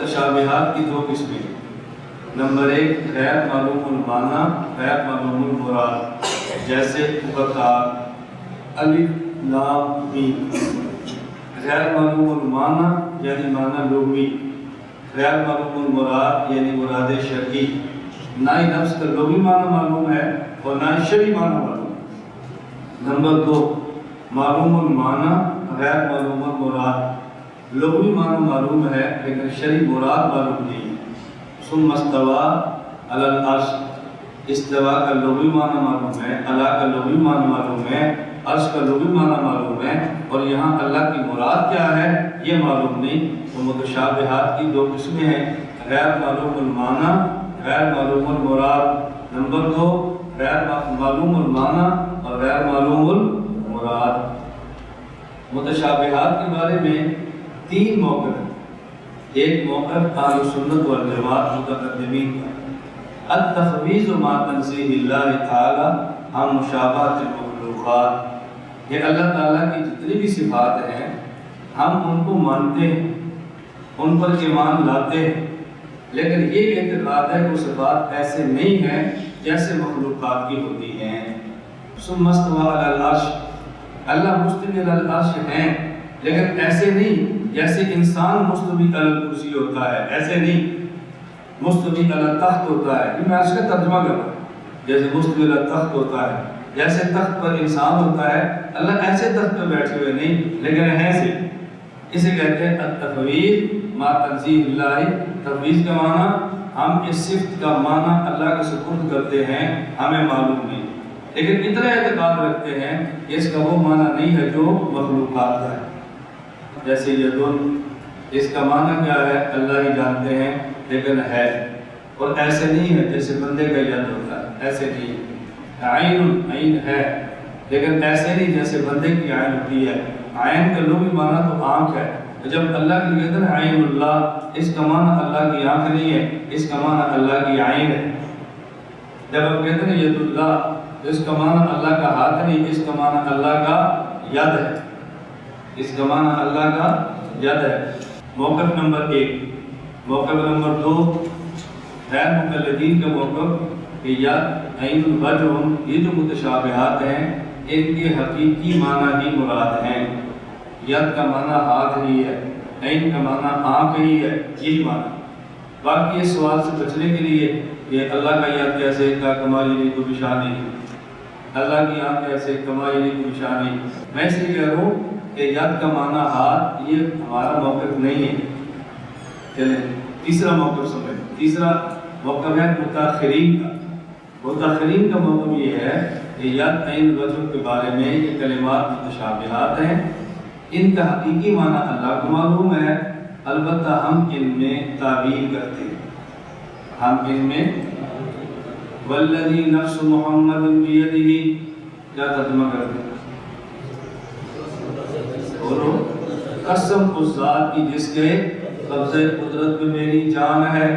متشابہات کی دو قسمیں، نمبر ایک غیر معلوم المعنی، غیر معلوم المراد، جیسے مقطعات الف لام میم۔ غیر معلوم المعنی یعنی معنی لغوی، غیر معلوم المراد یعنی مراد شرعی، نہ ہی لفظ کا لغوی معنی معلوم ہے اور نہ ہی شرعی معنی معلوم ہے۔ نمبر دو معلوم المعنی غیر معلوم المراد، لغوی معنی معلوم ہے لیکن شرعی مراد معلوم نہیں ہے۔ ثم استوى علی العرش، استوا کا لغوی معنی معلوم ہے، علی کا لغوی معنی معلوم ہے، عرش کا لغوی معنی معلوم ہے، اور یہاں اللہ کی مراد کیا ہے یہ معلوم نہیں۔ تو متشابہات کی دو قسمیں ہیں، غیر معلوم المعنی، غیر معلوم المراد۔ نمبر دو غیر معلوم المعنی اور غیر معلوم المراد۔ متشابہات کے بارے میں تین موقف ہیں۔ ایک موقف اہل سنت والجماعت متقدمین کا، التفویض ما تنزیہ اللہ تعالی عن مشابہۃ المخلوقات، یہ اللہ تعالیٰ کی جتنی بھی صفات ہیں ہم ان کو مانتے ہیں، ان پر ایمان لاتے ہیں، لیکن یہ اعتقاد ہے کہ وہ صفات ایسے نہیں ہیں جیسے مخلوقات کی ہوتی ہیں۔ ثم استوى علی العرش، اللہ مستوی علی العرش ہیں لیکن ایسے نہیں جیسے انسان مستوی علی الکرسی ہوتا ہے، ایسے نہیں مستوی علی التخت ہوتا ہے۔ یہ میں عرش کا ترجمہ کر رہا ہوں، جیسے مستوی علی التخت ہوتا ہے، جیسے تخت پر انسان ہوتا ہے، اللہ ایسے تخت پر بیٹھے ہوئے نہیں لیکن ہیں سے۔ اسے کہتے ہیں التفویض ما تنزیہ اللہ۔ تفویض کا معنی ہم اس صفت کا معنی اللہ کے سپرد کرتے ہیں، ہمیں معلوم نہیں، لیکن اتنا اعتقاد رکھتے ہیں کہ اس کا وہ معنی نہیں ہے جو مخلوقات کا ہے۔ جیسے یدن، اس کا معنی کیا ہے اللہ ہی جانتے ہیں لیکن ہے، اور ایسے نہیں ہے جیسے بندے کا ید ہوتا ہے، ایسے نہیں ہے۔ عین، عین ہے لیکن ایسے نہیں جیسے بندے کی عین ہوتی ہے۔ عین کا لغوی معنی تو آنکھ ہے، جب اللہ کی کہتے ہیں عین اللہ، اس کا معنی اللہ کی آنکھ نہیں ہے، اس کا معنی اللہ کی عین ہے۔ جب ہم کہتے ہیں ید اللہ، اس کا معنی اللہ کا ہاتھ نہیں، اس کا معنی اللہ کا ید ہے، اس کا معنی اللہ کا ید ہے۔ موقف نمبر ایک۔ موقف نمبر دو غیر مقلدین کا موقف کہ ید عین الوجہ، یہ جو متشابہات ہیں ان کے حقیقی معنی ہی مراد ہیں۔ ید کا معنی ہاتھ ہی ہے، عین کا معنی آنکھ ہی ہے، یہی معنی۔ باقی اس سوال سے بچنے کے لیے کہ اللہ کا ید کیسے کا کمال یعنی کوئی شان نہیں، اللہ کی آنکھ کیسے کمال یعنی کوئی شان نہیں، میں اس لیے کہہ رہا ہوں کہ ید کا معنی ہاتھ، یہ ہمارا موقف نہیں ہے۔ چلیں تیسرا موقف سمجھیں۔ تیسرا موقف ہے متاخرین کا۔ متاخرین کا موقف یہ ہے کہ ید عین وجہ کے بارے میں یہ کلمات متشابہات ہیں، ان کا حقیقی معنی اللہ کو معلوم ہے، البتہ ہم ان میں تعبیر کرتے ہیں، ہم ان میں والذی نفس محمد بیدہ، کیا ترجمہ کرتے ہیں؟ بولو، قسم اس ذات کی جس کے قبضہ قدرت میں میری جان ہے۔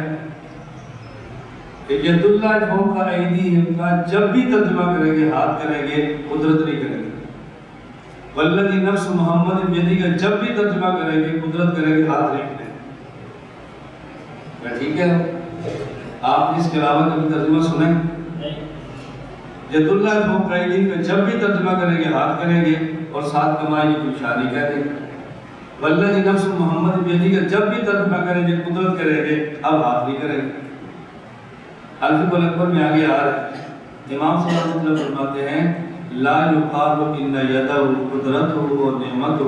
ید اللہ فوق ایدیہم کا جب بھی ترجمہ کریں گے ہاتھ کریں گے، قدرت نہیں کریں گے۔ والذی نفس محمد بیدہ کا جب بھی ترجمہ کریں گے، قدرت کریں گے، ہاتھ نہیں کریں گے۔ ٹھیک ہے؟ آپ اس کے علاوہ کبھی ترجمہ سنیں؟ ید اللہ فوق ایدیہم کا جب بھی ترجمہ کریں گے ہاتھ کریں گے اور ساتھ کمائی کوئی شانی کہہ دیں گے۔ والذی نفس محمد بیدہ کا جب بھی ترجمہ کریں گے، قدرت کریں گے، اب ہاتھ نہیں کریں گے۔ الفی الاکبر میں آگے آ رہا ہے، امام صلی اللہ علیہ وسلم فرماتے ہیں لا یقال ان یدہ قدرتہ و نعمتہ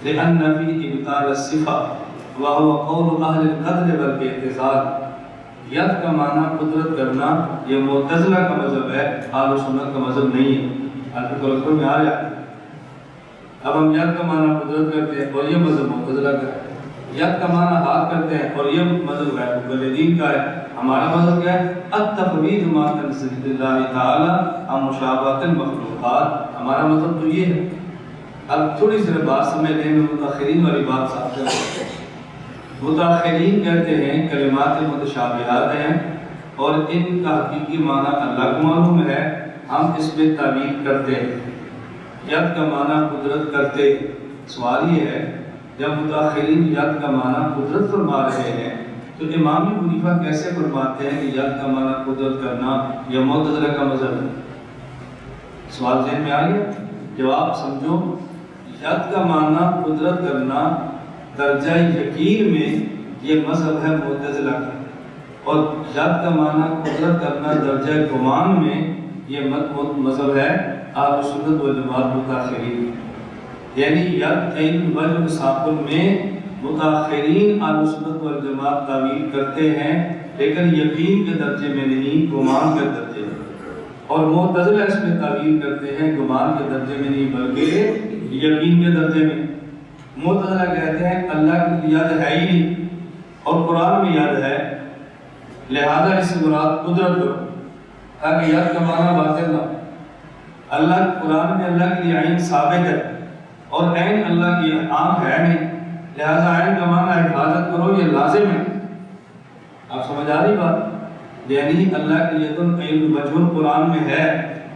لأن فی ابطال الصفہ وهو قول اہل القدر والاعتزال۔ ید کا معنی قدرت کرنا یہ معتزلہ کا مذہب ہے، اہل سنت کا مذہب نہیں ہے۔ الفی الاکبر میں آ رہا ہے۔ اب ہم ید کا معنی قدرت کرتے ہیں اور یہ مذہب معتزلہ کا ہے، ید کا معنی ہاتھ کرتے ہیں اور یہ مذہب غیر مقلدین کا ہے۔ ہمارا مذہب کیا ہے؟ التفویض ما تنزیہ اللہ تعالی عن مشابہۃ المخلوقات، ہمارا مذہب تو یہ ہے۔ اب تھوڑی سی بات سمجھ لیں، میں متاخرین والی بات صاف کر رہا ہوں۔ متاخرین کہتے ہیں کلمات متشابہات ہیں اور ان کا حقیقی معنی اللہ کو معلوم ہے، ہم اس میں تعبیر کرتے ہیں۔ ید کا معنی قدرت کرتے، سوال یہ ہے جب متاخرین ید کا معنی قدرت فرما رہے ہیں تو امام ابو حنیفہ کیسے فرماتے ہیں کہ ید کا معنی قدرت کرنا یا معتزلہ کا مذہب ہے؟ سوال ذہن میں آ گیا؟ جواب سمجھو، ید کا معنی قدرت کرنا درجہ یقین میں یہ مذہب ہے معتزلہ کا، اور ید کا معنی قدرت کرنا درجہ گمان میں یہ مذہب ہے اہل سنت والجماعت متاخرین۔ یعنی ید عین الوجہ ثاقب میں متاخرین اہل سنت والجماعت تعویل کرتے ہیں، لیکن یقین کے درجے میں نہیں، گمان کے درجے میں، اور معتزلہ اس میں تعویل کرتے ہیں گمان کے درجے میں نہیں بلکہ یقین کے درجے میں۔ معتزلہ کہتے ہیں اللہ کی ید ہے ہی نہیں اور قرآن میں ید ہے، لہذا اس سے مراد قدرت کرو تاکہ ید کا معنی باطل نہ ہو۔ اللہ قرآن میں اللہ کے لیے عین ثابت ہے اور عین اللہ کی آنکھ ہے نہیں، لہذا عین کا معنی حفاظت کرو یہ لازم ہے۔ آپ سمجھ آ رہی بات؟ یعنی اللہ کی ید عین وجہ قرآن میں ہے،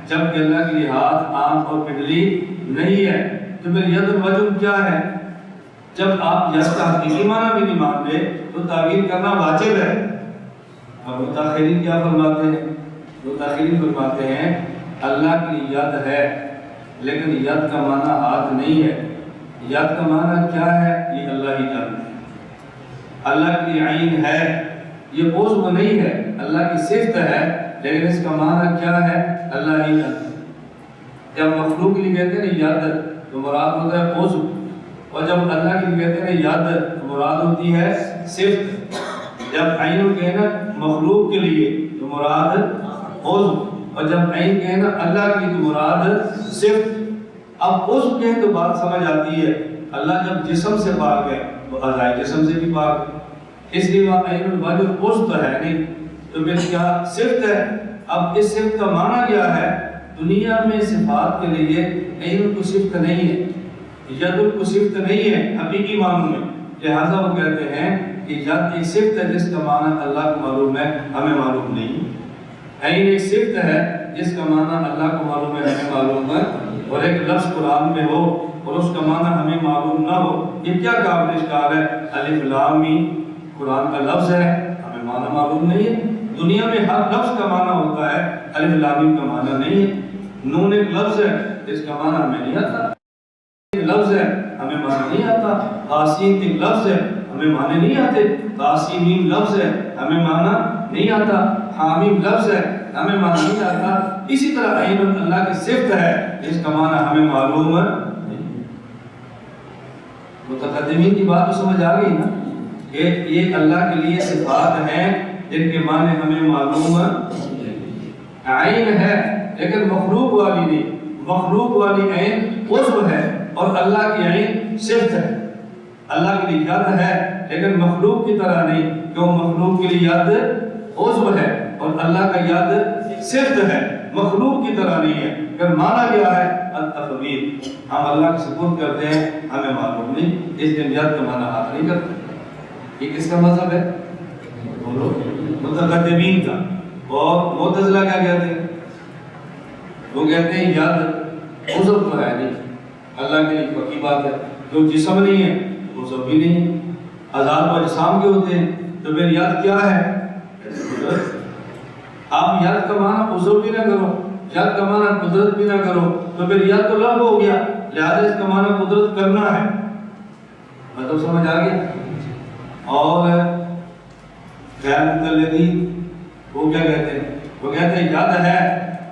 جبکہ اللہ کے لیے ہاتھ، آنکھ اور پنڈلی نہیں ہے، تو پھر ید وجہ کیا ہے؟ جب آپ ید کا حقیقی معنی بھی نہیں مانتے تو تعویل کرنا واجب ہے۔ اور متاخرین کیا فرماتے ہیں؟ متاخرین فرماتے ہیں اللہ کی ید ہے لیکن ید کا معنی ہاتھ نہیں ہے۔ ید کا معنی کیا ہے یہ اللہ ہی جانتے ہیں۔ اللہ کی عین ہے یہ عضو نہیں ہے، اللہ کی صفت ہے، لیکن اس کا معنی کیا ہے اللہ ہی جانتے ہیں۔ جب مخلوق کے لیے کہتے ہیں ید تو مراد ہوتا ہے عضو، اور جب اللہ کے لیے کہتے ہیں ید تو مراد ہوتی ہے صفت۔ جب عین کہنا مخلوق کے لیے تو مراد عضو، اور جب عین کہنا اللہ کی تو مراد صفت۔ اب عضو کہیں تو بات سمجھ آتی ہے، اللہ جب جسم سے پاک ہے تو اعضائے جسم سے بھی پاک ہے، اس لیے وہ عین الوجہ عضو تو ہے نہیں، تو پھر کیا صفت ہے۔ اب اس صفت کا معنی کیا ہے؟ دنیا میں صفات کے لیے عین کو صفت نہیں ہے، ید کو صفت نہیں ہے حقیقی معنوں میں، لہذا وہ کہتے ہیں کہ ید ایک صفت ہے جس کا معنی اللہ کو معلوم ہے ہمیں معلوم نہیں، عین ایک صفت ہے جس کا معنی اللہ کو معلوم ہے ہمیں معلوم ہے، اور ایک لفظ قرآن میں ہو اور اس کا معنی ہمیں معلوم نہ ہو، یہ کیا قابل اشکال ہے؟ الف لام میم قرآن کا لفظ ہے، ہمیں معنی معلوم نہیں ہے۔ دنیا میں ہر لفظ کا معنی ہوتا ہے، الف لام میم کا معنی نہیں ہے۔ نون ایک لفظ ہے جس کا معنی ہمیں نہیں آتا، ایک لفظ ہے ہمیں معنی نہیں آتا، حاسین ایک لفظ ہے ہمیں معنی نہیں آتے، تاسیم لفظ ہے ہمیں معنی نہیں آتا، حامیم لفظ ہے ہمیں معنی نہیں آتا۔ اسی طرح عین اللہ کی صفت ہے جس کا معنی ہمیں معلوم نہیں۔ متقدمین کی بات تو سمجھ آ گئی نا کہ یہ اللہ کے لیے صفات ہیں جن کے معنی ہمیں معلوم عین ہے لیکن مخلوق والی نہیں، مخلوق والی عین عضو ہے اور اللہ کی عین صفت ہے۔ اللہ کے لیے ید ہے لیکن مخلوق کی طرح نہیں، کیوں؟ مخلوق کے لیے ید عضو ہے اور اللہ کا ید صفت ہے، مخلوق کی طرح نہیں ہے۔ پھر معنی کیا ہے؟ التفویض، ہم اللہ کے سپرد کرتے ہیں ہمیں معلوم نہیں، اس لیے ید کا معنی ہاتھ نہیں کرتے۔ یہ کس کا مذہب ہے؟ متقدمین کا۔ اور معتزلہ کیا کہتے ہیں؟ وہ کہتے ہیں ید عضو تو ہے نہیں، اللہ کے لیے پکی بات ہے، جو جسم نہیں ہے وہ سب بھی نہیں ہے، اعضاء و اجسام کے ہوتے ہیں، تو پھر ید کیا ہے؟ آپ ید کا معنی عضو بھی نہ کرو، ید کا معنی قدرت بھی نہ کرو، تو پھر ید تو لفظ ہو گیا، لہذا اس کا معنی قدرت کرنا ہے۔ مطلب سمجھ آ گیا؟ اور غیر مقلدین وہ کیا کہتے ہیں؟ وہ کہتے ہیں ید ہے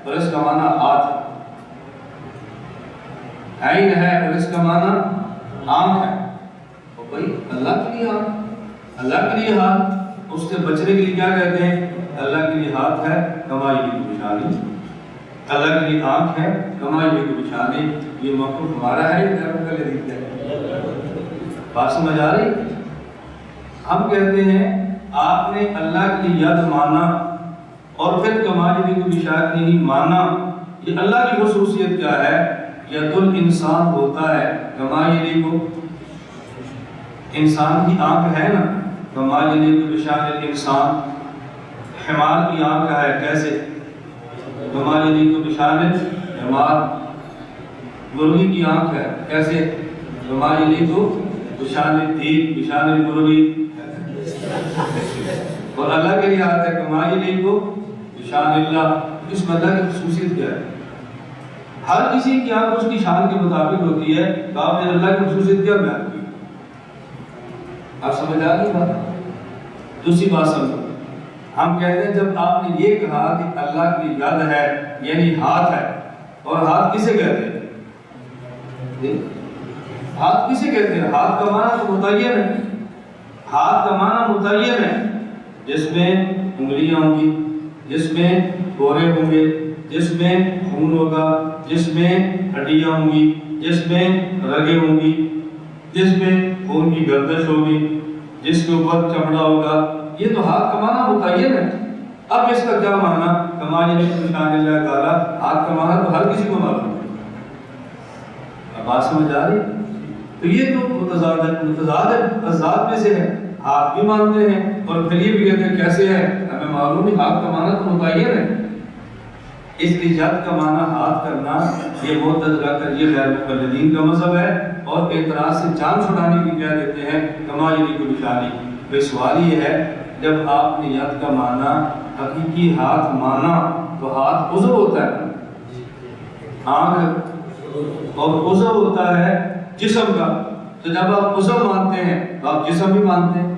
اور اس کا معنی ہاتھ ہے، عین ہے اور اس کا معنی آنکھ ہے۔ اور بھائی اللہ کے لیے آنکھ، اللہ کے لیے ہاتھ، اس سے بچنے کے لیے کیا کہتے ہیں؟ اللہ کے لیے ہاتھ ہے کمائی کی نشانی، اللہ کے لیے آنکھ ہے کمائی کی نشانی۔ یہ موقف ہمارا ہے یا غیر مقلدین کا؟ بات سمجھ آ رہی؟ ہم کہتے ہیں آپ نے اللہ کے لیے ید مانا اور پھر کمائی کی نشانی مانا، یہ اللہ کی خصوصیت کیا ہے؟ ید الانسان ہوتا ہے کمائی کو، انسان کی آنکھ ہے نا، کمائی کو بشان الانسان، حمار کی آنکھ ہے، کیسے؟ کمائی کو بشان حمار، مرغی کی آنکھ ہے، کیسے؟ کمائی کو بشان الدین بشان المروی، اور اللہ کے لیے آتا ہے کمائی نہیں کو بشان اللہ، اس میں اللہ کی خصوصیت کیا ہے؟ ہر کسی کی آنکھ اس کی شان کے مطابق ہوتی ہے، تو آپ نے اللہ کی خصوصیت کیا بیان کی؟ آپ سمجھ آ گئی بات؟ دوسری بات سمجھو، ہم کہتے ہیں جب آپ نے یہ کہا کہ اللہ کی ید ہے یعنی ہاتھ ہے، اور ہاتھ کسے کہتے ہیں؟ ہاتھ کسے کہتے ہیں؟ ہاتھ کا معنی تو متعین ہے، ہاتھ کا معنی متعین ہے، جس میں انگلیاں ہوں گی، جس میں پورے ہوں گے، جس میں خون ہوگا، جس میں ہڈیاں ہوں گی، جس میں رگیں ہوں گی، جس میں خون کی گردش ہوگی، جس کے اوپر چمڑا ہوگا، یہ تو ہاتھ کا معنی متعین ہے۔ اب اس کا کیا معنی؟ کمائی نہیں بشان اللہ تعالیٰ، ہاتھ کا معنی تو ہر کسی کو معلوم ہے۔ اب بات سمجھ آ رہی؟ تو یہ تو متضاد ذات میں سے ہے، ہاتھ بھی مانتے ہیں اور پھر یہ بھی کہتے ہیں کیسے ہے، ہمیں معلوم ہے ہاتھ کا معنی تو متعین ہے۔ اس لیے ید کا معنی ہاتھ کرنا یہ معتزلہ کر یہ غیر مقلدین کا مذہب ہے، اور اعتراض سے جان چھڑانے کی کہہ دیتے ہیں کمائی کو بشانی۔ تو سوال یہ ہے جب آپ نے ید کا معنی حقیقی ہاتھ مانا تو ہاتھ عضو ہوتا ہے، آنکھ اور عضو ہوتا ہے جسم کا، تو جب آپ عضو مانتے ہیں تو آپ جسم بھی مانتے ہیں،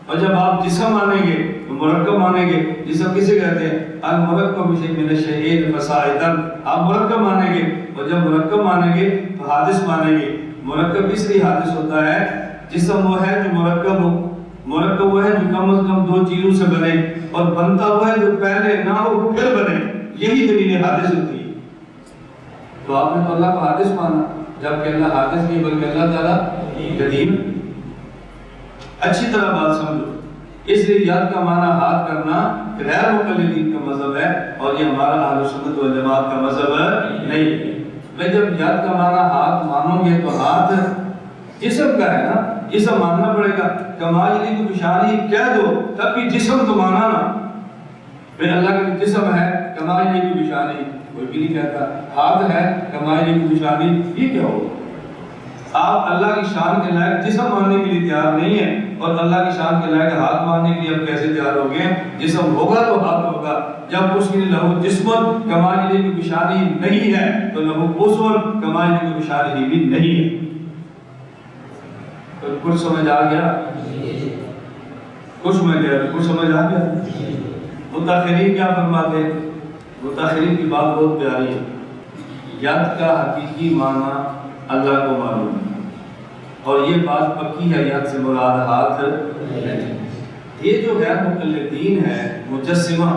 اور جب آپ جسم مانیں گے تو مرکب مانیں گے۔ جسم کسے کہتے ہیں؟ المرکب من الشیء فصاعدا، آپ مرکب مانیں گے، اور جب مرکب مانیں گے تو حادث مانیں گے۔ مرکب اس لیے حادث ہوتا ہے، جسم وہ ہے جو مرکب ہو، مرکب وہ ہے جو کم از کم دو چیزوں سے بنے، اور بنتا وہ ہے جو پہلے نہ ہو پھر بنے، یہی دلیل حادث ہوتی ہے۔ تو آپ نے تو اللہ کو حادث مانا، جبکہ اللہ حادث نہیں بلکہ اللہ تعالیٰ قدیم۔ اچھی طرح بات سمجھو، اس لیے ید کا معنی ہاتھ کرنا غیر مقلدین کا مذہب ہے، اور یہ ہمارا اہل سنت والجماعت کا مذہب نہیں ہے۔ میں جب ید کا معنی ہاتھ مانو گے تو ہاتھ جسم کا ہے نا، جسم ماننا پڑے گا۔ کمائی کو بشانی کہہ دو تب بھی جسم تو مانا نا، پھر اللہ کا جسم ہے کمائی کی بشانی کوئی بھی نہیں کہتا، ہاتھ ہے کمائی کی بشانی، یہ کیا ہوگا؟ آپ اللہ کی شان کے لائق جسم ماننے کے لیے تیار نہیں ہیں، اور اللہ کی شان کے لائق ہاتھ ماننے کے لیے اب کیسے تیار ہو گئے؟ جسم ہوگا تو ہاتھ ہوگا، جب اس کے لیے لہو جسم کمائی کی بشانی نہیں ہے تو لہو عضو کمائی کی بشانی بھی نہیں ہے۔ تو کچھ سمجھ آ گیا؟ کچھ میں گیا، کچھ سمجھ آ گیا؟ متاخرین کیا فرماتے ہیں؟ متاخرین کی بات بہت پیاری ہے، ید کا حقیقی معنی اللہ کو معلوم ہے، اور یہ بات پکی ہے ید سے مراد ہاتھ نہیں۔ یہ جو غیر مقلدین ہے مجسمہ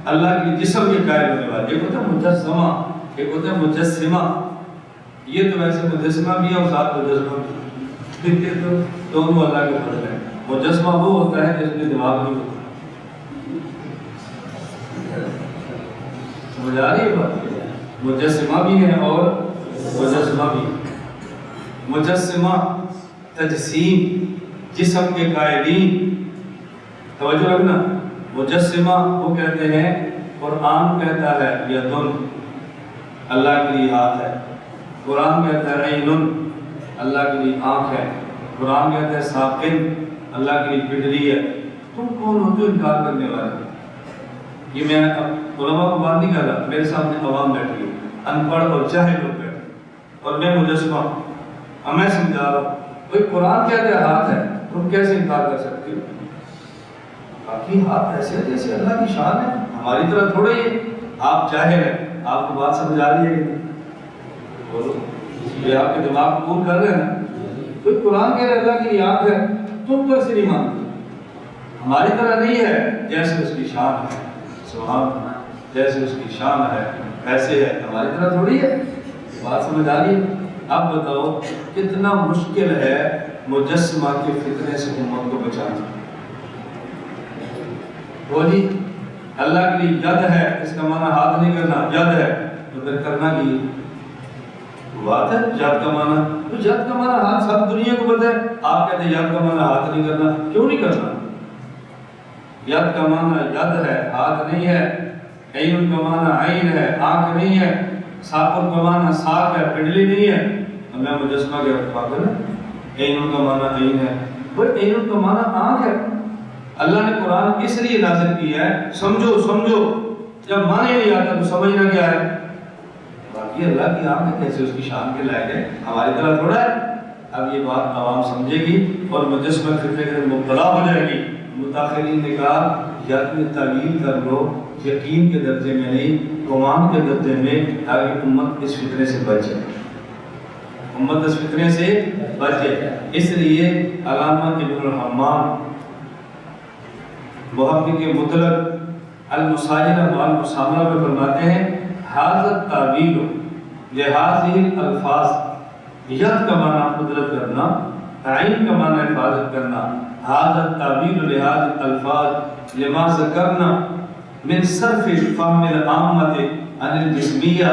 اللہ کے جسم کے قائل ہونے والے، ایک ہوتا ہے مجسمہ، ایک ہوتا ہے مجسمہ۔ یہ تو ویسے مجسمہ بھی ہے اور ساتھ مجسمہ بھی، تو دونوں اللہ کے فرق ہے۔ مجسمہ وہ ہوتا ہے جس میں دماغ نہیں ہوتا، سمجھ آ رہی ہے بات؟ مجسمہ بھی ہے اور مجسمہ بھی۔ مجسمہ تجسیم، جسم کے قائلین، توجہ رکھنا، مجسمہ وہ کہتے ہیں، قرآن کہتا ہے یدن، اللہ کے لیے ہاتھ ہے، قرآن کہتا ہے عین، اللہ کے لیے آنکھ ہے، قرآن کہتا ہے ساقن، اللہ کے لیے پڈری ہے۔ تم کون ہو جو انکار کرنے والے؟ یہ میں علماء کو بات نہیں کر رہا، میرے سامنے عوام بیٹھی ہے، ان پڑھ اور جاہل لوگ بیٹھے، اور میں مجسمہ ہوں، اور میں سمجھا رہا ہوں بھئی قرآن کہتے ہیں ہاتھ ہے، تم کیسے انکار کر سکتے ہو؟ باقی ہاتھ ایسے ہے جیسے اللہ کی شان ہے، ہماری طرح تھوڑا ہی ہے۔ آپ جاہل ہیں، آپ کو بات سمجھ آ رہی ہے کہ نہیں؟ بولو، یہ آپ کے دماغ قبول کر رہے ہیں؟ کوئی قرآن کہہ رہے اللہ کی یاد ہے، تم تو ایسے نہیں مانتے، ہماری طرح نہیں ہے، جیسے اس کی شان ہے، سبحان اللہ، جیسے اس کی شان ہے ایسے ہے، ہماری طرح تھوڑی ہے۔ بات سمجھ آ رہی ہے؟ اب بتاؤ کتنا مشکل ہے مجسمہ کے فتنے سے امت کو بچانا۔ بولی اللہ کے لیے ید ہے، اس کا معنی ہاتھ نہیں کرنا، ید ہے تو پھر کرنا کی بات ہے؟ ید کا معنی تو ید کا معنی ہاتھ سب دنیا کو پتہ ہے، آپ کہتے ہیں ید کا معنی ہاتھ نہیں کرنا، کیوں نہیں کرنا؟ ید کا معنی ید ہے، ہاتھ نہیں ہے، عین کا معنی عین ہے، آنکھ نہیں ہے، ساقر کا معنی ساق ہے، پڈلی نہیں ہے، میں مجسمہ کے پاگل ہے، عین کا معنی عین ہے، بٹ عین کا معنی آنکھ ہے۔ اللہ نے قرآن اس لیے نازل کیا ہے، سمجھو سمجھو، جب معنی نہیں آتا تو سمجھنا کیا ہے؟ باقی اللہ کی آنکھ ہے، کیسے اس کی شان کے لائق ہے، ہماری طرح تھوڑا ہے۔ اب یہ بات عوام سمجھے گی اور مجسمہ فطرے کے مبتلا ہو جائے گی۔ متاخرین نے کہا یا تو تعویل کر لو یقین کے درجے میں نہیں، گمان کے درجے میں، تاکہ امت اس فتنے سے بچ جائے، امت اس فتنے سے بچ جائے۔ اس لیے علامہ ابن الحمام محقق مطلق المساجرہ والمسامرہ میں فرماتے ہیں حاضر تعویل لہذہ الفاظ، ید کا معنی قدرت کرنا، عین کا معنی حفاظت کرنا، حاضر تعویل لہذہ الفاظ لما ذکرنا من صرف فهم العامۃ عن الجسمیہ،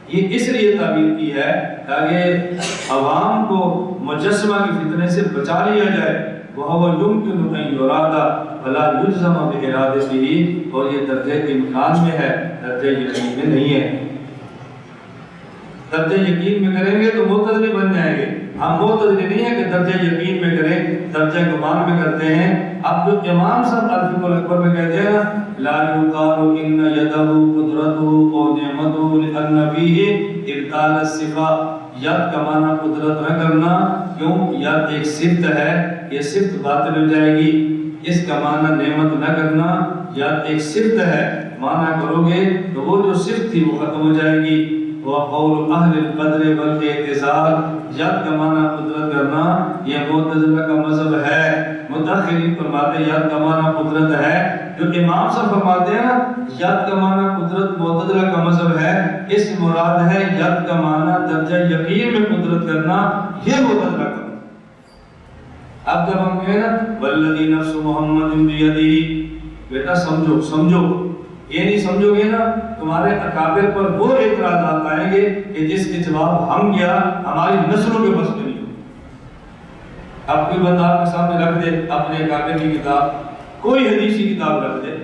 یہ اس لیے تعبیر کی ہے تاکہ عوام کو مجسمہ کی فتنے سے بچا لیا جائے، وَهُوَ يُمْكِنُ أَن يُرَادَ وَلَا يُجْزَمَ بِإِرَادَتِهِ، اور یہ درجہ امکان میں ہے، درجہ یقین میں نہیں ہے۔ درجہ یقین میں کریں گے تو معتزلی بن جائیں گے، ہم معتزلی نہیں ہے کہ درجہ یقین میں کریں، درجہ گمان میں کرتے ہیں۔ اب جو امام صاحب الفقہ الاکبر میں کہتے ہیں لا يقال ان يده قدرته او نعمته لان فيه ابطال الصفات، ید کا معنی قدرت نہ کرنا، کیوں؟ ید ایک صفت ہے، یہ صفت باطل ہو جائے گی۔ اس کا معنی نعمت نہ کرنا، ید ایک صفت ہے، معنی کرو گے تو وہ جو صفت تھی وہ ختم ہو جائے گی۔ وقول اہل القدر والاعتزال، ید کا معنی قدرت کرنا، یہ معتزلہ کا مذہب ہے۔ متأخرین فرماتے ہیں ید کا معنی قدرت ہے، جو امام صاحب فرماتے ہیں نا ید کا معنی قدرت معتزلہ کا مذہب ہے، اس مراد ہے ید کا معنی درجہ یقین میں قدرت کرنا، یہ معتزلہ کا مذہب۔ اب جب ہم کہیں نا والذی نفس محمد بیدہ، بیٹا سمجھو سمجھو، یہ نہیں سمجھو گے نا تمہارے اکابر پر وہ اعتراضات آئیں گے کہ جس کے جواب ہم کیا ہماری نسلوں کے بس میں نہیں ہو۔ اب کوئی بندہ آپ کے سامنے رکھ دے اپنے اکابر کی کتاب، کوئی حدیثی کتاب رکھ دے،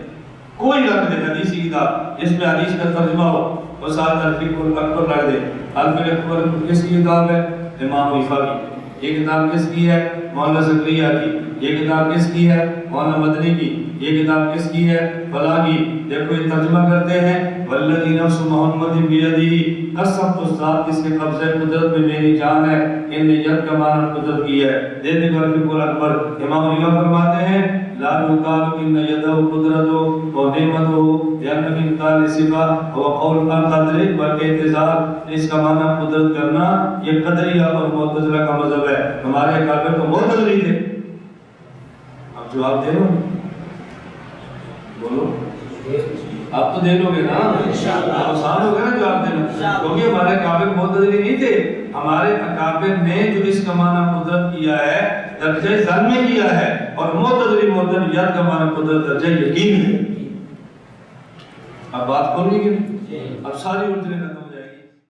کوئی رکھ دے حدیثی کتاب جس میں حدیث کا ترجمہ ہو، اور ساتھ الفقہ الاکبر رکھ دے۔ الفقہ الاکبر کس کی کتاب ہے؟ امام حنیفہ کی۔ یہ کتاب کس کی ہے؟ مولانا زکریا کی۔ یہ کتاب کس کی ہے؟ مولانا مدنی کی۔ یہ کتاب کس کی ہے؟ فلاں کی۔ دیکھو یہ ترجمہ کرتے ہیں والذی نفس محمد بیدہ، قسم اس ذات جس کے قبضہ قدرت میں میری جان ہے، ان نے ید کا معنی قدرت کی ہے۔ دیکھیں الفقہ الاکبر امام حنیفہ فرماتے ہیں لا یقال ان یدہ قدرت و نعمتہ لأن من ابطال صفات وقول القدر والاعتزال، اس کا معنی قدرت کرنا یہ قدریہ اور معتزلہ کا مذہب ہے۔ ہمارے اکابر تو معتزلی تھے۔ اب جواب دے لو، بولو آپ تو دے لو گے نا، آسان ہو گیا نا جواب دینا، کیونکہ ہمارے اکابر معتزلی نہیں تھے۔ ہمارے اکابر نے جو اس کا معنی قدرت کیا ہے درجہ ظن میں کیا ہے، اور معتزلی ید کا معنی قدرت درجہ یقین ہے۔ اب بات کھول گئی کہ اب ساری اردو